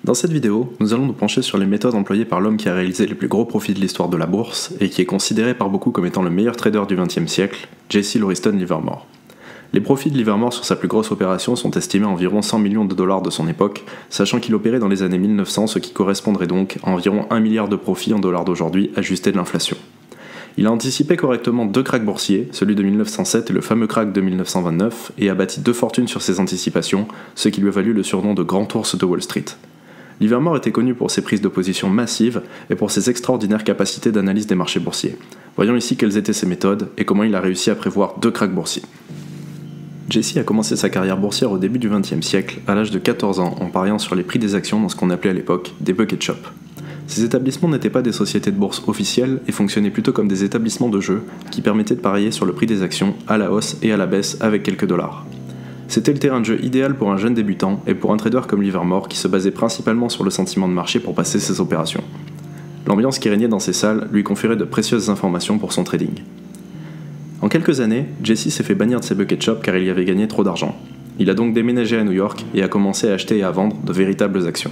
Dans cette vidéo, nous allons nous pencher sur les méthodes employées par l'homme qui a réalisé les plus gros profits de l'histoire de la bourse et qui est considéré par beaucoup comme étant le meilleur trader du XXe siècle, Jesse Lauriston Livermore. Les profits de Livermore sur sa plus grosse opération sont estimés à environ 100 millions de dollars de son époque, sachant qu'il opérait dans les années 1900, ce qui correspondrait donc à environ 1 milliard de profits en dollars d'aujourd'hui ajustés de l'inflation. Il a anticipé correctement deux cracks boursiers, celui de 1907 et le fameux crack de 1929, et a bâti deux fortunes sur ses anticipations, ce qui lui a valu le surnom de Grand Ours de Wall Street. Livermore était connu pour ses prises de position massives et pour ses extraordinaires capacités d'analyse des marchés boursiers. Voyons ici quelles étaient ses méthodes et comment il a réussi à prévoir deux cracks boursiers. Jesse a commencé sa carrière boursière au début du XXe siècle, à l'âge de 14 ans, en pariant sur les prix des actions dans ce qu'on appelait à l'époque des bucket shops. Ces établissements n'étaient pas des sociétés de bourse officielles et fonctionnaient plutôt comme des établissements de jeu qui permettaient de parier sur le prix des actions à la hausse et à la baisse avec quelques dollars. C'était le terrain de jeu idéal pour un jeune débutant et pour un trader comme Livermore qui se basait principalement sur le sentiment de marché pour passer ses opérations. L'ambiance qui régnait dans ces salles lui conférait de précieuses informations pour son trading. En quelques années, Jesse s'est fait bannir de ses bucket shops car il y avait gagné trop d'argent. Il a donc déménagé à New York et a commencé à acheter et à vendre de véritables actions.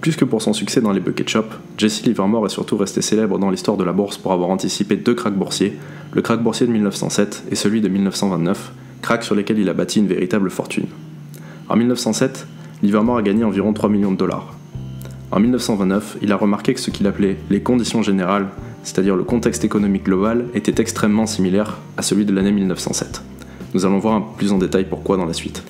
Plus que pour son succès dans les bucket shops, Jesse Livermore est surtout resté célèbre dans l'histoire de la bourse pour avoir anticipé deux cracks boursiers, le crack boursier de 1907 et celui de 1929, cracks sur lesquels il a bâti une véritable fortune. En 1907, Livermore a gagné environ 3 millions de dollars. En 1929, il a remarqué que ce qu'il appelait les conditions générales, c'est-à-dire le contexte économique global, était extrêmement similaire à celui de l'année 1907. Nous allons voir un peu plus en détail pourquoi dans la suite.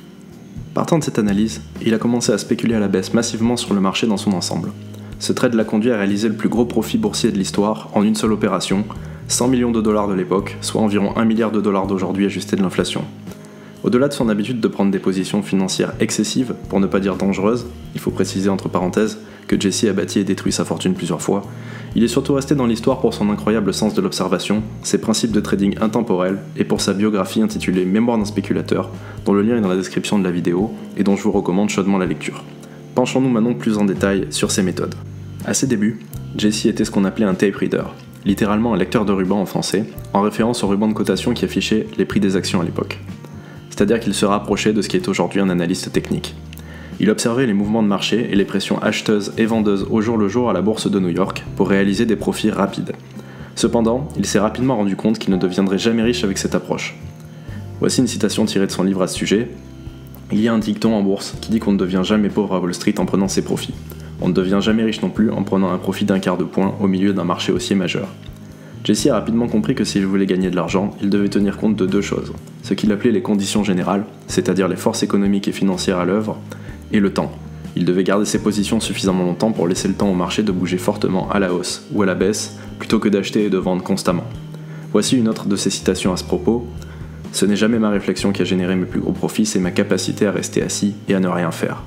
Partant de cette analyse, il a commencé à spéculer à la baisse massivement sur le marché dans son ensemble. Ce trade l'a conduit à réaliser le plus gros profit boursier de l'histoire en une seule opération, 100 millions de dollars de l'époque, soit environ 1 milliard de dollars d'aujourd'hui ajusté de l'inflation. Au-delà de son habitude de prendre des positions financières excessives, pour ne pas dire dangereuses, il faut préciser entre parenthèses que Jesse a bâti et détruit sa fortune plusieurs fois, il est surtout resté dans l'histoire pour son incroyable sens de l'observation, ses principes de trading intemporels et pour sa biographie intitulée Mémoire d'un spéculateur, dont le lien est dans la description de la vidéo et dont je vous recommande chaudement la lecture. Penchons-nous maintenant plus en détail sur ses méthodes. À ses débuts, Jesse était ce qu'on appelait un tape reader, littéralement un lecteur de ruban en français, en référence au ruban de cotation qui affichait les prix des actions à l'époque. C'est-à-dire qu'il se rapprochait de ce qui est aujourd'hui un analyste technique. Il observait les mouvements de marché et les pressions acheteuses et vendeuses au jour le jour à la bourse de New York pour réaliser des profits rapides. Cependant, il s'est rapidement rendu compte qu'il ne deviendrait jamais riche avec cette approche. Voici une citation tirée de son livre à ce sujet. Il y a un dicton en bourse qui dit qu'on ne devient jamais pauvre à Wall Street en prenant ses profits. On ne devient jamais riche non plus en prenant un profit d'un quart de point au milieu d'un marché haussier majeur. Jesse a rapidement compris que s'il voulait gagner de l'argent, il devait tenir compte de deux choses. Ce qu'il appelait les conditions générales, c'est-à-dire les forces économiques et financières à l'œuvre, et le temps. Il devait garder ses positions suffisamment longtemps pour laisser le temps au marché de bouger fortement à la hausse ou à la baisse, plutôt que d'acheter et de vendre constamment. Voici une autre de ses citations à ce propos. « Ce n'est jamais ma réflexion qui a généré mes plus gros profits, c'est ma capacité à rester assis et à ne rien faire. »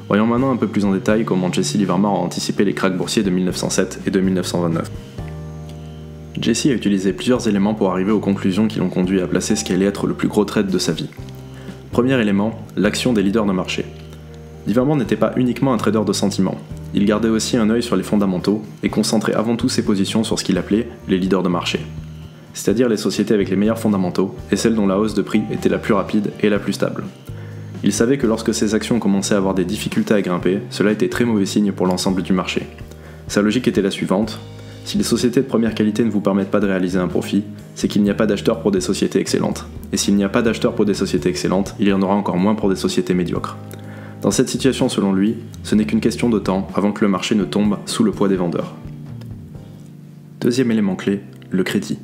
Voyons maintenant un peu plus en détail comment Jesse Livermore a anticipé les cracks boursiers de 1907 et de 1929. Jesse a utilisé plusieurs éléments pour arriver aux conclusions qui l'ont conduit à placer ce qui allait être le plus gros trade de sa vie. Premier élément, l'action des leaders de marché. Livermore n'était pas uniquement un trader de sentiments, il gardait aussi un œil sur les fondamentaux et concentrait avant tout ses positions sur ce qu'il appelait les leaders de marché, c'est-à-dire les sociétés avec les meilleurs fondamentaux et celles dont la hausse de prix était la plus rapide et la plus stable. Il savait que lorsque ces actions commençaient à avoir des difficultés à grimper, cela était très mauvais signe pour l'ensemble du marché. Sa logique était la suivante: si les sociétés de première qualité ne vous permettent pas de réaliser un profit, c'est qu'il n'y a pas d'acheteurs pour des sociétés excellentes. Et s'il n'y a pas d'acheteurs pour des sociétés excellentes, il y en aura encore moins pour des sociétés médiocres. Dans cette situation, selon lui, ce n'est qu'une question de temps avant que le marché ne tombe sous le poids des vendeurs. Deuxième élément clé, le crédit.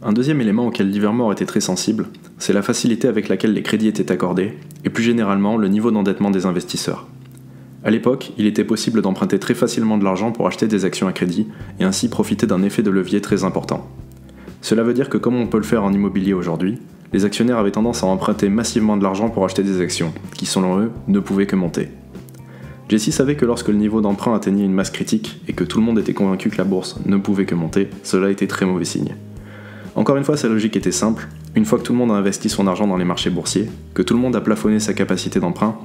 Un deuxième élément auquel Livermore était très sensible, c'est la facilité avec laquelle les crédits étaient accordés, et plus généralement le niveau d'endettement des investisseurs. À l'époque, il était possible d'emprunter très facilement de l'argent pour acheter des actions à crédit, et ainsi profiter d'un effet de levier très important. Cela veut dire que comme on peut le faire en immobilier aujourd'hui, les actionnaires avaient tendance à emprunter massivement de l'argent pour acheter des actions, qui selon eux, ne pouvaient que monter. Jesse savait que lorsque le niveau d'emprunt atteignait une masse critique et que tout le monde était convaincu que la bourse ne pouvait que monter, cela était très mauvais signe. Encore une fois, sa logique était simple, une fois que tout le monde a investi son argent dans les marchés boursiers, que tout le monde a plafonné sa capacité d'emprunt,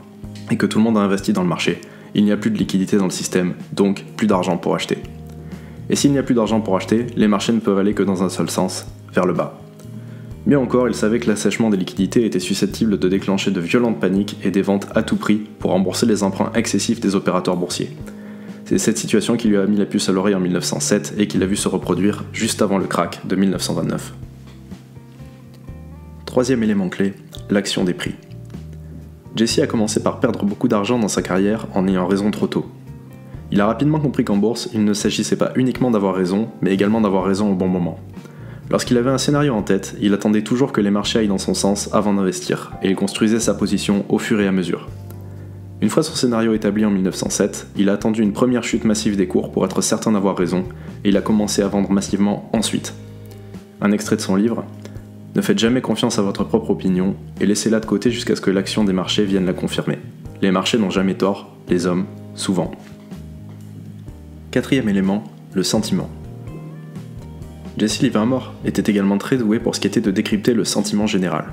et que tout le monde a investi dans le marché, il n'y a plus de liquidité dans le système, donc plus d'argent pour acheter. Et s'il n'y a plus d'argent pour acheter, les marchés ne peuvent aller que dans un seul sens, vers le bas. Mieux encore, il savait que l'assèchement des liquidités était susceptible de déclencher de violentes paniques et des ventes à tout prix pour rembourser les emprunts excessifs des opérateurs boursiers. C'est cette situation qui lui a mis la puce à l'oreille en 1907 et qui l'a vu se reproduire juste avant le krach de 1929. Troisième élément clé, l'action des prix. Jesse a commencé par perdre beaucoup d'argent dans sa carrière en ayant raison trop tôt. Il a rapidement compris qu'en bourse, il ne s'agissait pas uniquement d'avoir raison, mais également d'avoir raison au bon moment. Lorsqu'il avait un scénario en tête, il attendait toujours que les marchés aillent dans son sens avant d'investir, et il construisait sa position au fur et à mesure. Une fois son scénario établi en 1907, il a attendu une première chute massive des cours pour être certain d'avoir raison, et il a commencé à vendre massivement ensuite. Un extrait de son livre « Ne faites jamais confiance à votre propre opinion, et laissez-la de côté jusqu'à ce que l'action des marchés vienne la confirmer. Les marchés n'ont jamais tort, les hommes, souvent. » Quatrième élément, le sentiment. Jesse Livermore était également très doué pour ce qui était de décrypter le sentiment général.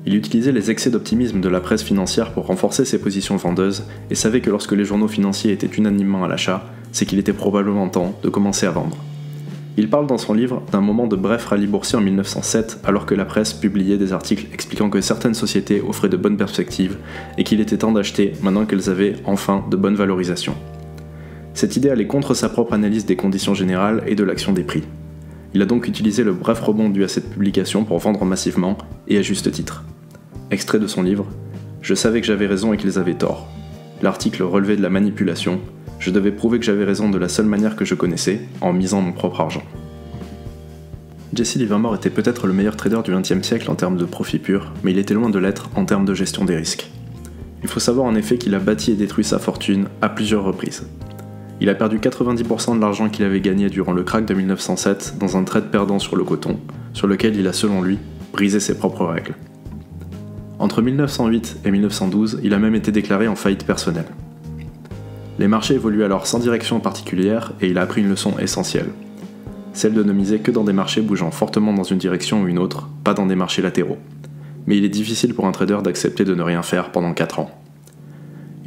Il utilisait les excès d'optimisme de la presse financière pour renforcer ses positions vendeuses et savait que lorsque les journaux financiers étaient unanimement à l'achat, c'est qu'il était probablement temps de commencer à vendre. Il parle dans son livre d'un moment de bref rallye boursier en 1907 alors que la presse publiait des articles expliquant que certaines sociétés offraient de bonnes perspectives et qu'il était temps d'acheter maintenant qu'elles avaient enfin de bonnes valorisations. Cette idée allait contre sa propre analyse des conditions générales et de l'action des prix. Il a donc utilisé le bref rebond dû à cette publication pour vendre massivement, et à juste titre. Extrait de son livre « Je savais que j'avais raison et qu'ils avaient tort. L'article relevait de la manipulation. Je devais prouver que j'avais raison de la seule manière que je connaissais, en misant mon propre argent. » Jesse Livermore était peut-être le meilleur trader du XXe siècle en termes de profit pur, mais il était loin de l'être en termes de gestion des risques. Il faut savoir en effet qu'il a bâti et détruit sa fortune à plusieurs reprises. Il a perdu 90% de l'argent qu'il avait gagné durant le krach de 1907 dans un trade perdant sur le coton, sur lequel il a selon lui brisé ses propres règles. Entre 1908 et 1912, il a même été déclaré en faillite personnelle. Les marchés évoluaient alors sans direction particulière et il a appris une leçon essentielle. Celle de ne miser que dans des marchés bougeant fortement dans une direction ou une autre, pas dans des marchés latéraux. Mais il est difficile pour un trader d'accepter de ne rien faire pendant 4 ans.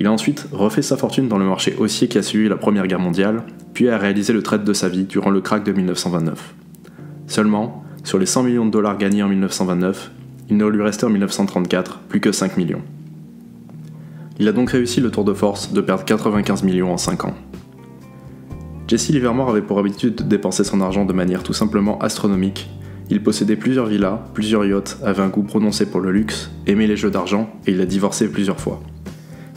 Il a ensuite refait sa fortune dans le marché haussier qui a suivi la Première Guerre mondiale, puis a réalisé le trade de sa vie durant le krach de 1929. Seulement, sur les 100 millions de dollars gagnés en 1929, il ne lui restait en 1934 plus que 5 millions. Il a donc réussi le tour de force de perdre 95 millions en 5 ans. Jesse Livermore avait pour habitude de dépenser son argent de manière tout simplement astronomique. Il possédait plusieurs villas, plusieurs yachts, avait un goût prononcé pour le luxe, aimait les jeux d'argent et il a divorcé plusieurs fois.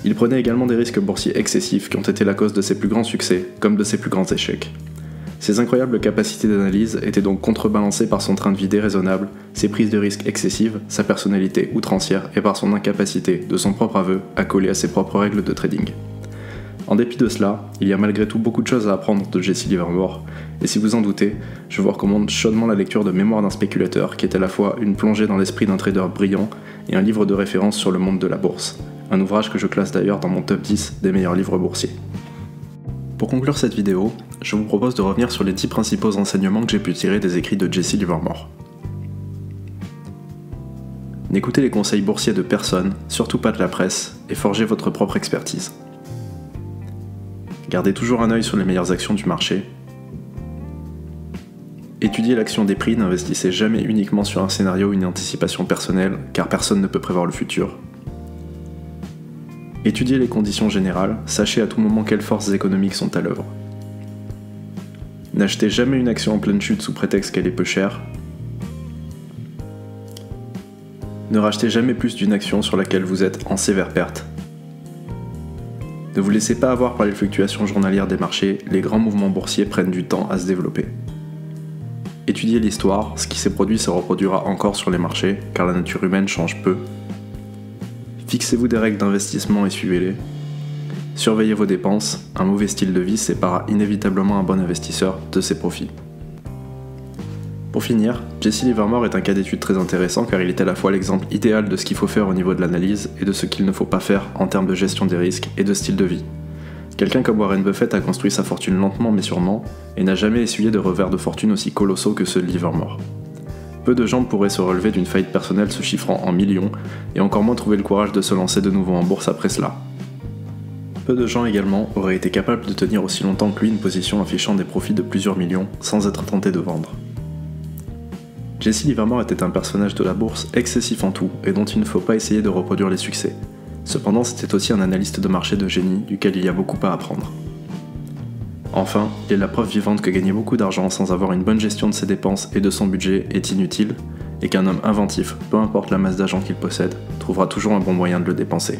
Il prenait également des risques boursiers excessifs qui ont été la cause de ses plus grands succès, comme de ses plus grands échecs. Ses incroyables capacités d'analyse étaient donc contrebalancées par son train de vie déraisonnable, ses prises de risques excessives, sa personnalité outrancière et par son incapacité, de son propre aveu, à coller à ses propres règles de trading. En dépit de cela, il y a malgré tout beaucoup de choses à apprendre de Jesse Livermore, et si vous en doutez, je vous recommande chaudement la lecture de Mémoires d'un spéculateur, qui est à la fois une plongée dans l'esprit d'un trader brillant et un livre de référence sur le monde de la bourse. Un ouvrage que je classe d'ailleurs dans mon top 10 des meilleurs livres boursiers. Pour conclure cette vidéo, je vous propose de revenir sur les 10 principaux enseignements que j'ai pu tirer des écrits de Jesse Livermore. N'écoutez les conseils boursiers de personne, surtout pas de la presse, et forgez votre propre expertise. Gardez toujours un œil sur les meilleures actions du marché. Étudiez l'action des prix, n'investissez jamais uniquement sur un scénario ou une anticipation personnelle, car personne ne peut prévoir le futur. Étudiez les conditions générales, sachez à tout moment quelles forces économiques sont à l'œuvre. N'achetez jamais une action en pleine chute sous prétexte qu'elle est peu chère. Ne rachetez jamais plus d'une action sur laquelle vous êtes en sévère perte. Ne vous laissez pas avoir par les fluctuations journalières des marchés, les grands mouvements boursiers prennent du temps à se développer. Étudiez l'histoire, ce qui s'est produit se reproduira encore sur les marchés, car la nature humaine change peu. Fixez-vous des règles d'investissement et suivez-les. Surveillez vos dépenses, un mauvais style de vie sépare inévitablement un bon investisseur de ses profits. Pour finir, Jesse Livermore est un cas d'étude très intéressant car il est à la fois l'exemple idéal de ce qu'il faut faire au niveau de l'analyse et de ce qu'il ne faut pas faire en termes de gestion des risques et de style de vie. Quelqu'un comme Warren Buffett a construit sa fortune lentement mais sûrement et n'a jamais essuyé de revers de fortune aussi colossaux que ceux de Livermore. Peu de gens pourraient se relever d'une faillite personnelle se chiffrant en millions, et encore moins trouver le courage de se lancer de nouveau en bourse après cela. Peu de gens également auraient été capables de tenir aussi longtemps que lui une position affichant des profits de plusieurs millions sans être tentés de vendre. Jesse Livermore était un personnage de la bourse excessif en tout et dont il ne faut pas essayer de reproduire les succès. Cependant, c'était aussi un analyste de marché de génie duquel il y a beaucoup à apprendre. Enfin, il est la preuve vivante que gagner beaucoup d'argent sans avoir une bonne gestion de ses dépenses et de son budget est inutile, et qu'un homme inventif, peu importe la masse d'argent qu'il possède, trouvera toujours un bon moyen de le dépenser.